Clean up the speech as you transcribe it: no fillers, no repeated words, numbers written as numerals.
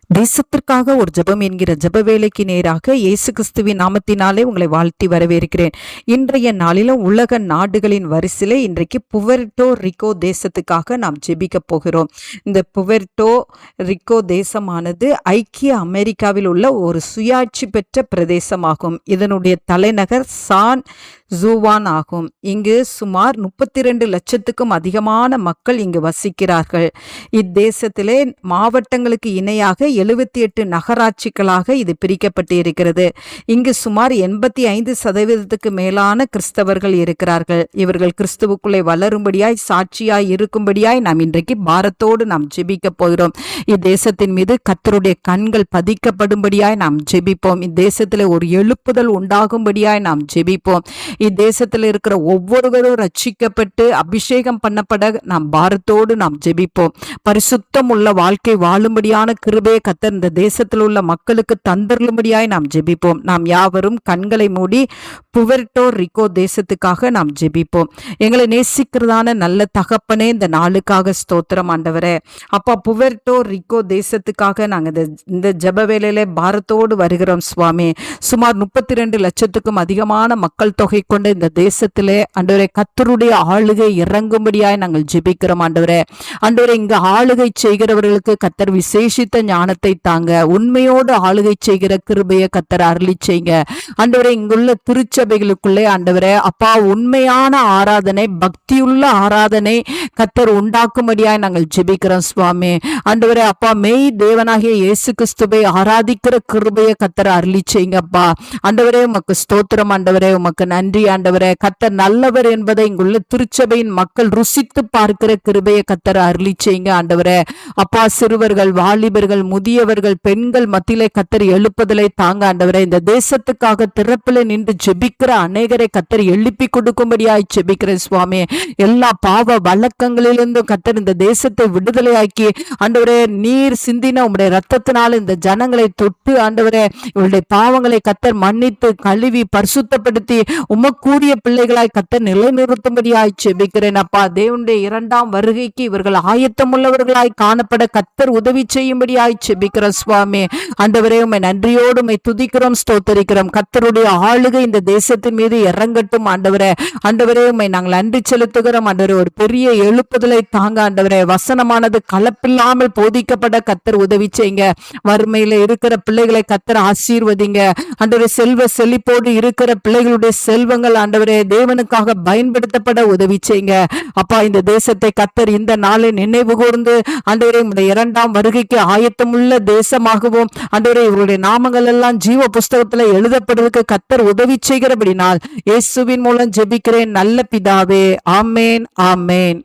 தேசத்திற்காக ஒரு ஜெபம் என்கிற ஜெப வேலைக்கு நேராக இயேசு கிறிஸ்துவின் நாமத்தினாலே உங்களை வாழ்த்தி வரவேற்கிறேன். இன்றைய நாளிலும் உலக நாடுகளின் வரிசையிலே இன்றைக்கு புவெர்டோ ரிக்கோ தேசத்துக்காக நாம் ஜெபிக்க போகிறோம். இந்த புவெர்டோ ரிக்கோ தேசமானது ஐக்கிய அமெரிக்காவில் உள்ள ஒரு சுயாட்சி பெற்ற பிரதேசமாகும். இதனுடைய தலைநகர் சான் ஜூவான் ஆகும். இங்கு சுமார் 32 லட்சத்துக்கும் அதிகமான மக்கள் இங்கு வசிக்கிறார்கள். இத்தேசத்திலே மாவட்டங்களுக்கு இணையாக 78 நகராட்சிகளாக இது பிரிக்கப்பட்டு இருக்கிறது. இங்கு சுமார் 85% மேலான கிறிஸ்தவர்கள் இருக்கிறார்கள். இவர்கள் கிறிஸ்துவுக்குள்ளே வளரும்படியாய் சாட்சியாய் இருக்கும்படியாய் நாம் இன்றைக்கு பாரத்தோடு நாம் ஜெபிக்க போகிறோம். இத்தேசத்தின் மீது கர்த்தருடைய கண்கள் பதிக்கப்படும்படியாய் நாம் ஜெபிப்போம். இத்தேசத்திலே ஒரு எழுப்புதல் உண்டாகும்படியாய் நாம் ஜெபிப்போம். இத்தேசத்தில் இருக்கிற ஒவ்வொருவரும் ரட்சிக்கப்பட்டு அபிஷேகம் பண்ணப்பட நாம் பாரத்தோடு நாம் ஜெபிப்போம். பரிசுத்தம் உள்ள வாழ்க்கை வாழும்படியான கிருபையை கர்த்தர் இந்த தேசத்தில் உள்ள மக்களுக்கு தந்தருளும்படியாய் நாம் ஜெபிப்போம். நாம் யாவரும் கண்களை மூடி புவெர்டோ ரிக்கோ தேசத்துக்காக நாம் ஜெபிப்போம். எங்களை நேசிக்கிறதான நல்ல தகப்பனே, இந்த நாளுக்காக ஸ்தோத்திரம் ஆண்டவரே. அப்பா, புவெர்டோ ரிக்கோ தேசத்துக்காக நாங்கள் இந்த ஜெப வேளையிலே பாரத்தோடு வருகிறோம் சுவாமி. சுமார் 32 லட்சத்துக்கும் அதிகமான மக்கள் தொகை கொண்ட இந்த தேசத்திலே ஆண்டவரே கர்த்தருடைய ஆளுகை இறங்கும்படியாய் நாங்கள் ஜெபிக்கிறோம் ஆண்டவரே. ஆண்டவரே, இங்கு ஆளுகை செய்கிறவர்களுக்கு கர்த்தர் விசேஷித்த ஞானத்தை தாங்க. உண்மையோடு ஆளுகை செய்கிற கிருபையை கர்த்தர் அருளி செய்யுங்க ஆண்டவரே. இங்குள்ள திருச்சபைகளுக்குள்ளே ஆண்டவரே அப்பா, உண்மையான ஆராதனை, பக்தியுள்ள ஆராதனை கர்த்தர் உண்டாக்கும்படியாய் நாங்கள் ஜெபிக்கிறோம் சுவாமி. ஆண்டவரே அப்பா, மெய் தேவனாகிய இயேசு கிறிஸ்துவை ஆராதிக்கிற கிருபையை கர்த்தர் அருளி செய்யுங்கப்பா. ஆண்டவரே உமக்கு ஸ்தோத்திரம் ஆண்டவரே, உமக்கு நன்றி ஆண்டவரே. கர்த்தர் நல்லவர் என்பதை இங்குள்ள திருச்சபையின் மக்கள் ருசித்து பார்க்கிற கிருபையை கர்த்தர் அருளி செய்யுங்க ஆண்டவரே. அப்பா, சிறுவர்கள், வாலிபர்கள், முதியவர்கள், பெண்கள் மத்தியிலே கர்த்தர் எழுப்புதலை தாங்க ஆண்டவரே. இந்த தேசத்துக்காக திறப்பில் நின்று ஜெபிக்கிற அநேகரை கர்த்தர் எழுப்பி கொடுக்கும்படியாய் ஜெபிக்கிறேன் சுவாமி. எல்லா பாவ வழக்கங்களிலிருந்தும் கர்த்தர் இந்த தேசத்தை விடுதலையாக்கி ஆண்டவரே, நீர் சிந்தின உம்முடைய ரத்தத்தினால் இந்த ஜனங்களை தொட்டு ஆண்டவரே, இவருடைய பாவங்களை கர்த்தர் மன்னித்து கழுவி பரிசுத்தப்படுத்தி உமக்கூறிய பிள்ளைகளாய் கர்த்தர் நிலைநிறுத்தும்படியாய் ஜெபிக்கிறேன் அப்பா. தேவனுடைய 2ஆம் வருகைக்கு இவர்கள் ஆயத்தமுள்ளவர்களாய் காணப்பட கர்த்தர் உதவி செய்யும்படியாய் ஜெபிக்கிறோம் சுவாமி. ஆண்டவரே, உம்மை நன்றியோடு உம்மை துதிக்கிறோம், ஸ்தோத்தரிக்கிறோம். கர்த்தருடைய ஆளுகை இந்த தேசத்தின் மீது இறங்கட்டும் ஆண்டவரே. ஆண்டவரே, உம்மை நாங்கள் நன்றி செலுத்துகிறோம் ஆண்டவரே. ஒரு பெரிய எழுப்புதலை தாங்க ஆண்டவரே. வசனமானது கலப்பில்லாமல் போதிக்கப்பட கர்த்தர் உதவி செய்யுங்க. வறுமையில இருக்கிற பிள்ளைகளை கர்த்தர் ஆசீர்வதிங்க ஆண்டவரே. செல்வ செழிப்போடு இருக்கிற பிள்ளைகளுடைய செல்வங்கள் ஆண்டவரே தேவனுக்காக பயன்படுத்தப்பட உதவி செய்யுங்க அப்பா. இந்த தேசத்தை கர்த்தர் இந்த நாளை நினைவு கூர்ந்து ஆண்டவரே உம்முடைய 2ஆம் வருகைக்கு ஆயத்தமுள்ள தேசமாகவும் ஆண்டவரே இவருடைய நாமங்கள் எல்லாம் ஜீவ புஸ்தகத்தில் எழுதப்படுவதற்கு கர்த்தர் உதவி செய்கிறபடினால் இயேசுவின் மூலம் ஜெபிக்கிறேன் நல்ல பிதாவே. ஆமேன், ஆமேன்.